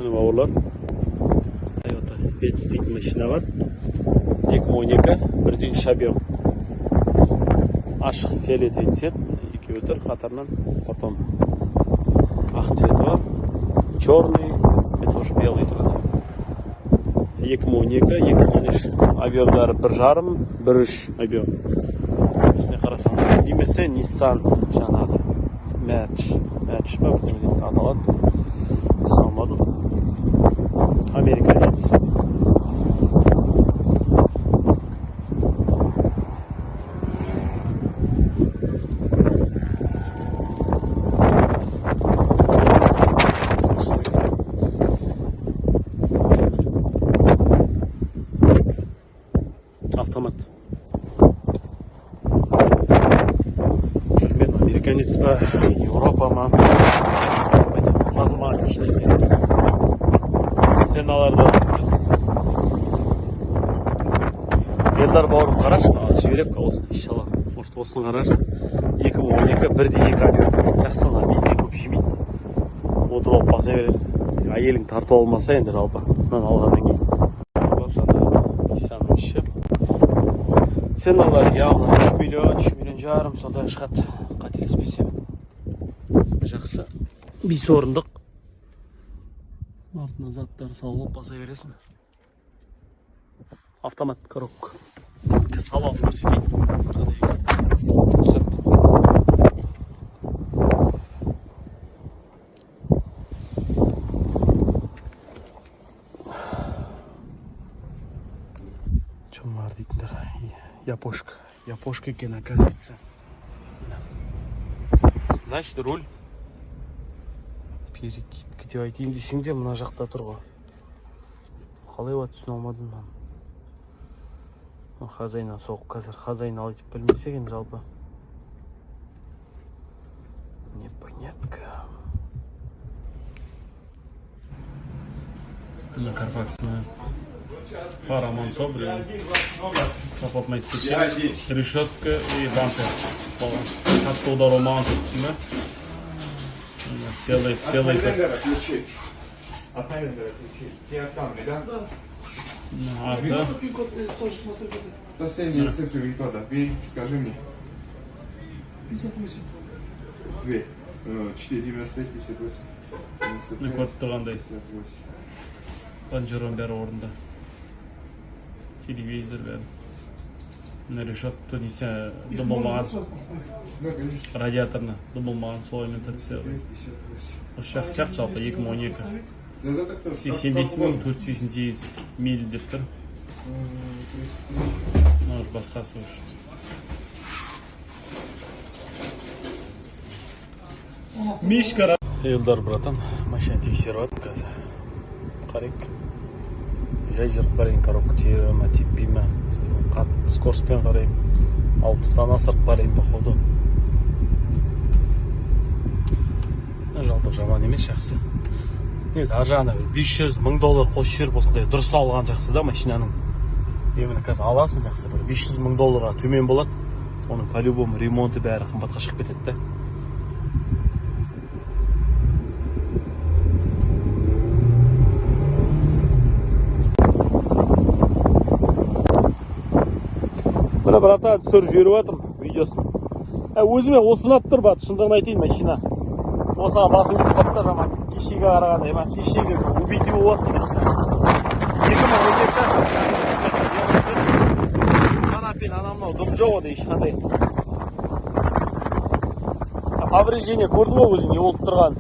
Міне бауырлар, Toyota Betz дейтін машина бар. 2012 1.3 объем. Ашық фиолетовый цвет, екеуі тұр қатарынан. Потом ақ цветі бар. Черный, это уже белый тұрады. 2012-2013 объемдары 1.5, 1.3 объем. Осыны қарасаң, немесе Nissan жаңағы Match ба бірдеңе аталады. Салмадым. Американец. Автомат. Американец па, Европа ма. Мазма işleyse. Senalarda. Елдар бауырым қарашы, жібереп қалсын, иншалла. Может, осыны қарарсың. 2012 1.2 объем. Жақсына бензин көп жемейді. Отырып алып баса бересің. Әйелің тартып алмаса енді жалпы. Мынаны алғаннан кейін. Nissan'ның іші. Ценалар явно 3 миллион жарым сондай шығады. Қателеспесем. Жақсы. 5 орындық. Артына заттары салып баса бересің. Автомат коробка. Салон көрсетейін. Чумар дейтіндер. Япошка. Япошка екен, оказывается. Значит, руль. Перекидка деп айтайын десең де мына жақта тұр ғой. Қалай ба түсіне алмадым мен. Хозяйна соғып қазір. Хозяйна алып білмесек енді жалпы. Непонятка. Мына Карфакс'на фара собран. Капотная специальность, решетка и бампер. Как-то удар роман тут, да? Целый. От Хайвендера ключи. Те от Камри, да? Да. Последние цифры винкода. Бей, скажи мне. 58. 2. 4,95, 58. Винкод тұрғандай. Панжерон бәрі орында. Телевизор бәрі. Мына решетка несе дұбылмаған. Радиаторны дұбылмаған солаймен тәтсе. Осы жақ сияқты жалпы 2012. 85.488 миль деп тұр. Басқасы ұш. Мишка. Елдар, братан, машина тексеріп қазір. Қарайық. Жай жырып қарайын, коробка тиіп ма, типпей ма. Қатты скороспен қарайын. 60-тан асырып қарайын, походу. Жалпы жаман емес, жақсы. Негізі ар жағына $500,000 қосып жіберіп осындай дұрыс алған жақсы да машинаның. Емені қазір аласың жақсы, бір $500,000 төмен болады. Оның по-любому ремонты бәрі қымбатқа шығып кетеді да. Бір брата түсіріп жіберіп жатырмын видеосын. Өзіме осынат тұр бат, шындығын айтайын машина. Осыға басым кетіп бат та жаман. Кешеге қарағанда, кешеге убитий болады машина. 2012 санапен анамнау дым жоқ ода ешқандай. Повреждение көрдің ба өзің не болып тұрған?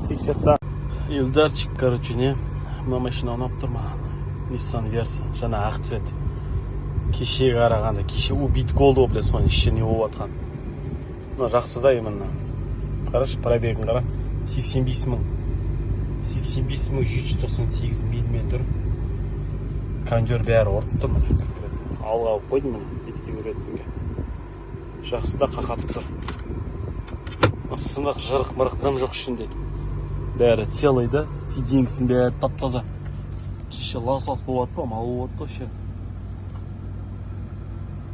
Тексерді. Елдарчик, короче, не. Мына машина ұнап тұр маған. Nissan Versa, жаңа ақ цвет. Кешеге қарағанда, кеше убит голды ғой, білесің, іште не болып жатқан. Мына жақсы да именно. Қарашы, пробегін қара. 85,798 милмен тұр. Кондер бәрі орып тұр. Алға алып қойдым, бетке көретінге. Жақсы да қақатып тұр. сынық жырық мырық дым жоқ ішінде. Бәрі целый да, сиденьгісін бәрі тап-таза. Кеше лас-лас болады па, мал болады па ше.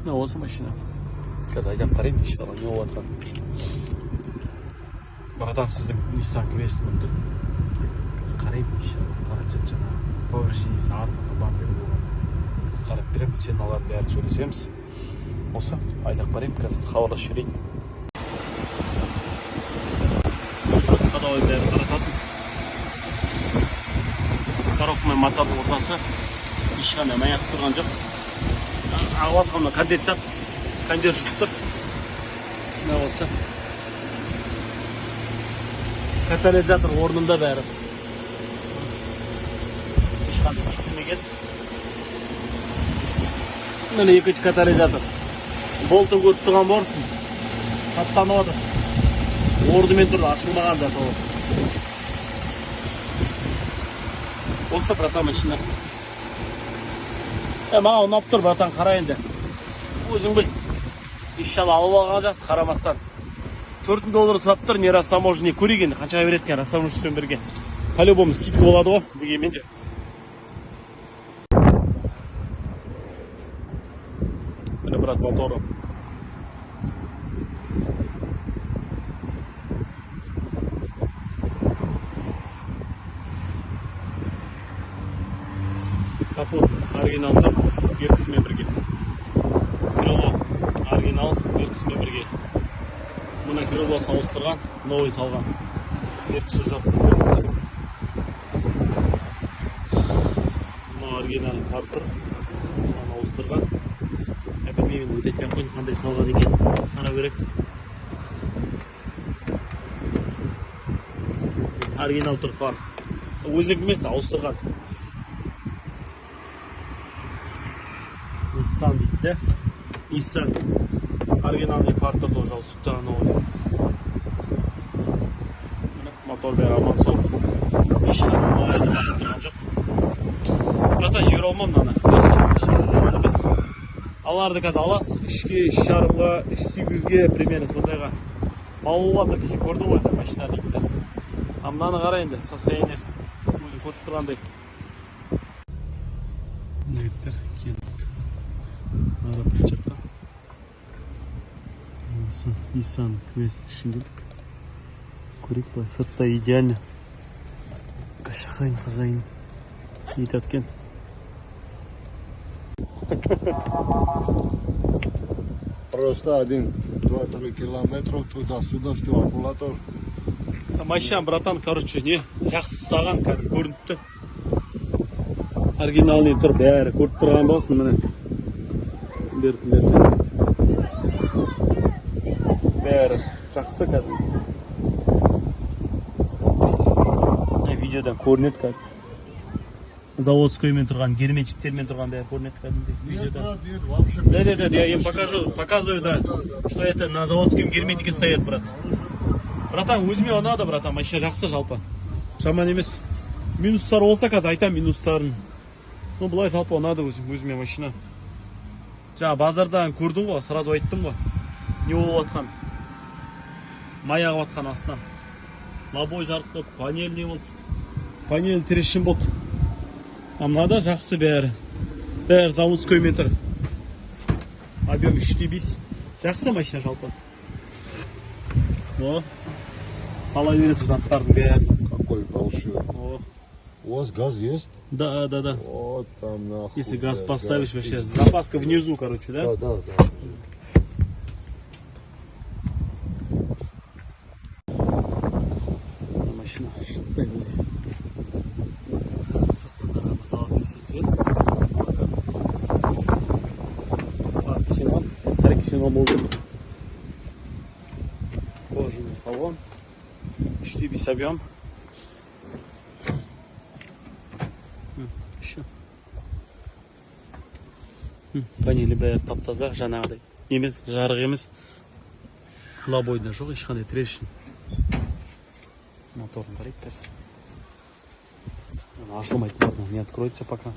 Осы машина. Қазір айдап қарайым, иншалла, не болады ба. Братан, сіздің Nissan Quest мүмкін. Қазір қарайым, иншалла, қара цвет жаңа. Поверженесі артында бампер болған. Қазір қарап берем, ценаларын бәрін сөйлесеміз. Осы, айдап қарайым, қазір хабарласып жүрейін. Қадауай бәрі қарататын. Коробка мен мотордың ортасы ешқандай маяқ тұрған жоқ. Ағып атқанына конденсат, кондер жұтып тұр. Мына болса. Катализатор орнында бәрі. Ешқандай естілмеген. Міне екінші катализатор. Болтын көріп тұрған борсын. Қаттанып отыр. Орнымен тұр, ашылмаған да толық. Осы братан машина. Маған ұнап тұр братан, қара енді. Өзің біл. Иншалла алып алған жақсы қарамастан. $4 сұрап тұр, не растаможный көрейік енді. Қаншаға береді екен растаможныймен бірге. По-любому скидка болады ғой, дегенмен де. Міне брат моторы. Капот оригиналдар беркісімен бірге. Крыло оригинал беркісімен бірге. Мұна крылосын ауыстырған, новый салған. Беркісі жоқ. Мұна оригинал фартыр. Мұны ауыстырған. Білмеймін, өтетпен қойын қандай салған екен. Қара берек. Оригинал тұр фар. Өзінік емес, ауыстырған. Nissan дейді. Nissan. Оригинальный фартер тоже ауыстырған новый. Мотор бәрі аман сау. Ешқандай айда бақып тұрған жоқ. Братан жібер алмам мынаны. Аларды қазір аласың. 3-ге, 3,5-ға, 3,8-ге примерно сондайға. Мал болады, кеше көрдің ғой машина дейді. Мынаны қара енді, состояниесі. Өзі көріп тұрғандай. Жігіттер келдік. Арап жаққа. Nissan Quest үшін келдік. Көрейік былай сыртта идеально. Кашахайн хозяин етаткен. Просто 1-2-3 километров туда-сюда, что аккумулятор. Машина, братан, короче, не жақсы ұстаған, көрініпті. Оригинальный тұр, бәрі көріп тұрған болсын, міне. Берді. Бәрі жақсы кәді. Видеодан көрінеді кәді. Заводскоймен тұрған, герметиктермен тұрған бәрі көрінеді кәдімде. Нет, брат, нет, вообще. Да, я им показываю, да, что это на заводском герметике стоит, брат. Братан, өзіме ұнады, братан, машина жақсы жалпы. Жаман емес. Минустар болса қазір айтам минустарын. Ну, бұлай жалпы ұнады өзіме машина. Жаңа базардан көрдің ғой, сразу айттым ғой. Не болып атқан? Май ағып атқан астынан. Лобой жарық болды, панель не болды. Панель трещин болды. Мынада жақсы бәрі. Бәрі заводскоймен тұр. Объем 3,5. Жақсы машина жалпы. О, сала бересіз заттардың бәрі. Какой большой. О. У вас газ есть? Да. Вот там нахуй. Если газ поставишь, вообще запаска внизу, короче, да? Да. Машина штабельная. Сыртында золотистый цвет. Ксенон. Скорее ксенон болды. Кожаный салон. 4,5 объем. Еще. Панели бәрі тап-таза, жаңағыдай. Емес, жарық емес. Лобойда жоқ, ешқандай трещин. Моторын қарайық қазір. Ашылмайды, ладно, не откроется пока.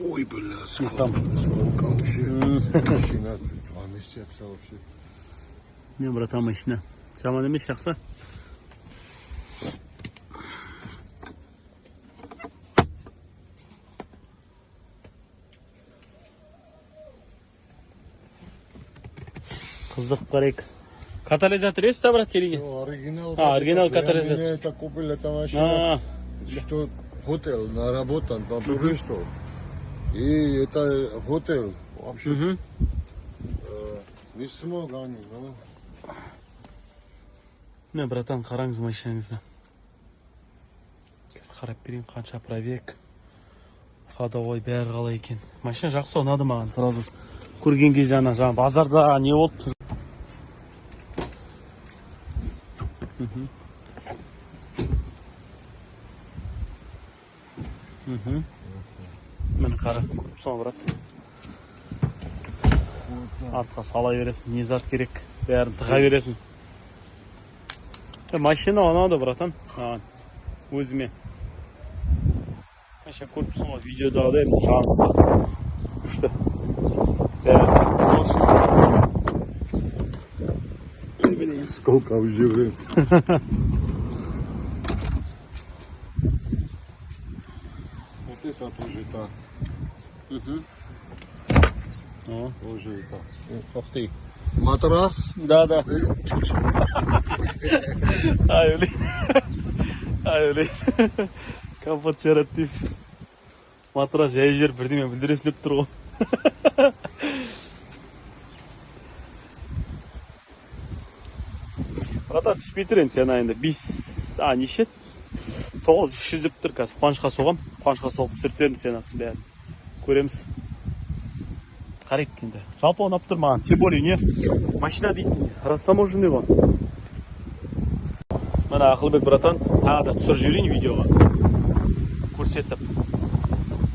Ой, бля, там. сколько вообще. Машина, трясется вообще. Не, братан, машина. Жаман емес жақсы. Қызық қарайық. Катализатор есть, да, брат, телеге? Оригинал. Оригинал Прям катализатор. мне это купили, эта машина. А, Что хотел наработан по туристу. И это хотел вообще мхм. не смог они, ну. Не, братан, қараңыз машинаңызды. Қазір қарап берейін, қанша пробег. Ходовой бәрі қалай екен. Машина жақсы ұнады маған сразу. Көрген кезде жаңа базарда не болды? Міне қара, көріп соң, брат. Артқа сала бересің, не зат керек, бәрін тыға бересің. Машина ұнады, братан, өзіме. Мәше көріп соң, видеодағыдай жанды. Күшті. Сколько уже времени. Вот это тоже так. О, Тоже это. ух ты. Матрас. Да. Ай, блин. Капот жарат деп. Матрас жай жер бірдеме білдіресін деп тұр ғой. Брата түспей тұр енді сен айында. 5, неше? 900 деп тұр қазір. Қуанышқа соғам. Қуанышқа соғып түсіртерім сен асын бәрін. Көреміз. Қарайық енді. Жалпы ұнап тұр маған. Тем более не? Машина дейтін. Растаможенный ғой. Мына Ақылбек братан тағы да түсір жіберейін видеоға. Көрсетіп.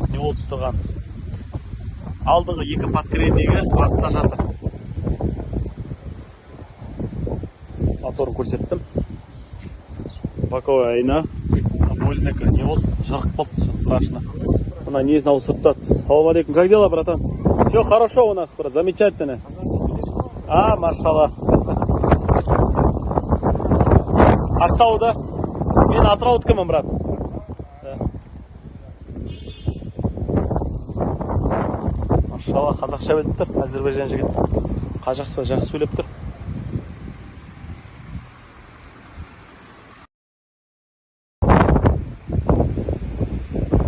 Не болып тұрған. Алдыңғы 2 подкредегі артта жатыр. Моторын көрсеттім. Боковая айна. Өзінікі не болды? Жырық болды. Страшно. Мына несін ауыстыртады. Салам алейкум. Как дела, братан? Все хорошо у нас, брат. Замечательно. Машалла. Ақтауда. Мен Атыраудікімін, брат. Машалла, қазақша біліп тұр. Әзербайжан жігіт. Қазақша жақсы сөйлеп тұр.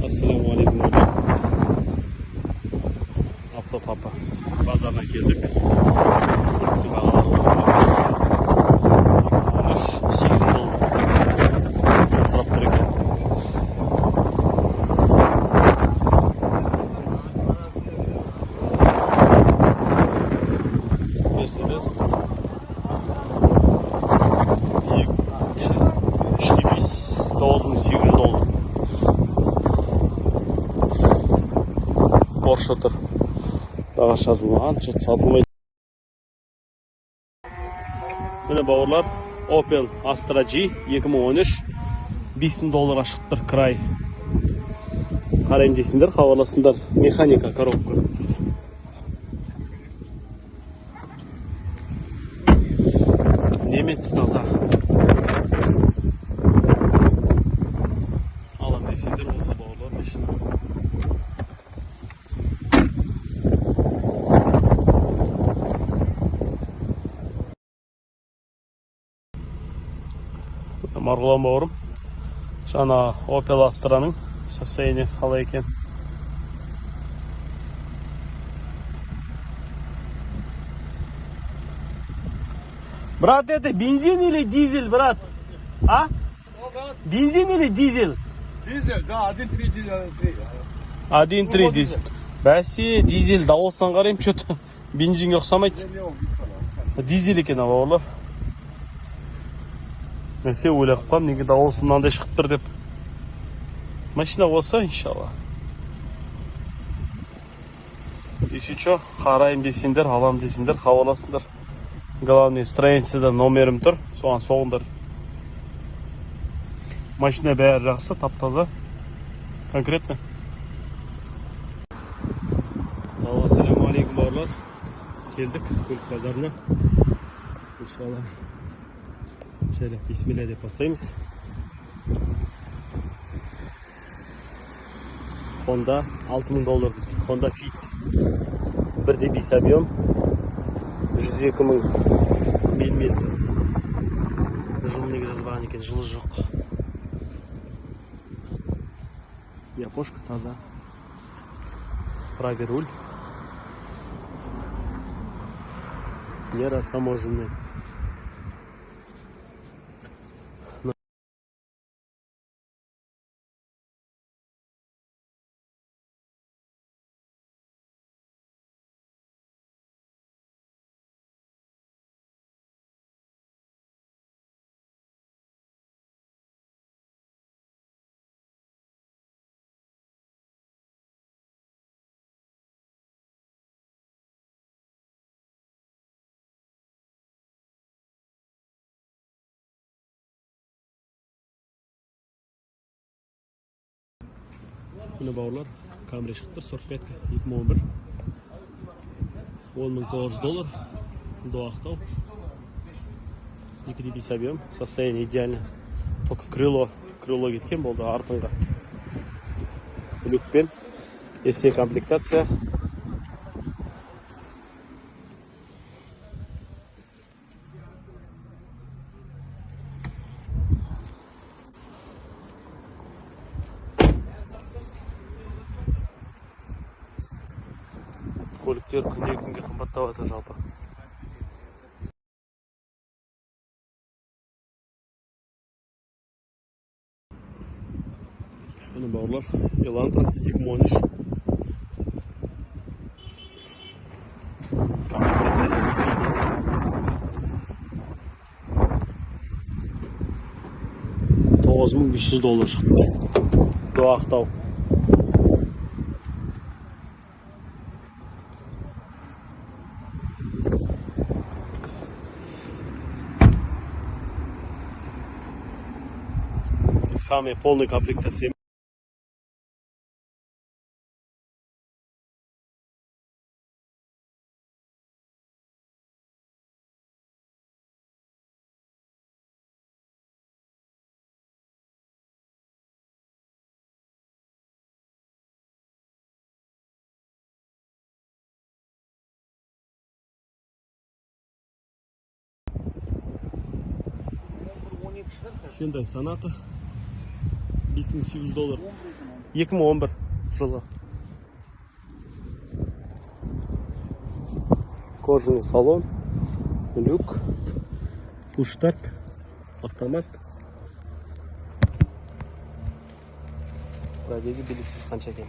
Ассалаумағалейкум. Папа. Базарына келдік. 8 бол. Сұрап тұр екен. Мерседес. 3,5 доллардың 800 доллар. Порше тұр. Бағаш жазылмаған, что-то сатылмайды. Міне бауырлар, Opel Astra G 2013 5000 долларға шықтыр край. Қарайым дейсіңдер, хабарласыңдар. Механика, коробка. Немец таза. Алам дейсіңдер осы бауырлар машина. Марғұлан бауырым. Жаңа Opel Astra'ның состояниесі қалай екен. Брат, это бензин или дизель, брат? А? Бензин или дизель? Дизель, да, 1.3 дизель. 1.3 дизель. Бәсе, дизель дауылсан қарайым, что-то бензинге ұқсамайды. Дизель екен бауырлар. Мәсе ойлап қалам, неге дауылсы мынандай шығып тұр деп. Машина болса, иншалла. Еще что, қарайым дейсіңдер, алам дейсіңдер, хабарласыңдар. Главный страницада номерім тұр, соған соғыңдар. Машина бәрі жақсы, тап-таза. Конкретно. Ассалаумағалейкум бауырлар. келдік көлік базарына. Иншалла. Şöyle bismillah деп бастаймыз. Honda $6000 дейді. Honda Fit 1.5 объем 102.000 мм. Жылы неге жазбаған екен, жылы жоқ. Япошка таза. Правый руль. Не растаможенный. Bunu baular Camry çıktı 45 2011 $10.900 до Ақтау 2.5 объем состояние идеально, только крыло кеткен болды артынға. Люкпен SE комплектация. Көліктер күннен күнге қымбаттап жатыр жалпы. Міне бауырлар, Elantra 2013. Комплектация. $9500 шықты. До Ақтау. Самые полные комплектации. Hyundai Sonata $5800. 2011 жылы. Кожаный салон, люк, пуш-старт, автомат. Пробеги белгісіз қанша екен.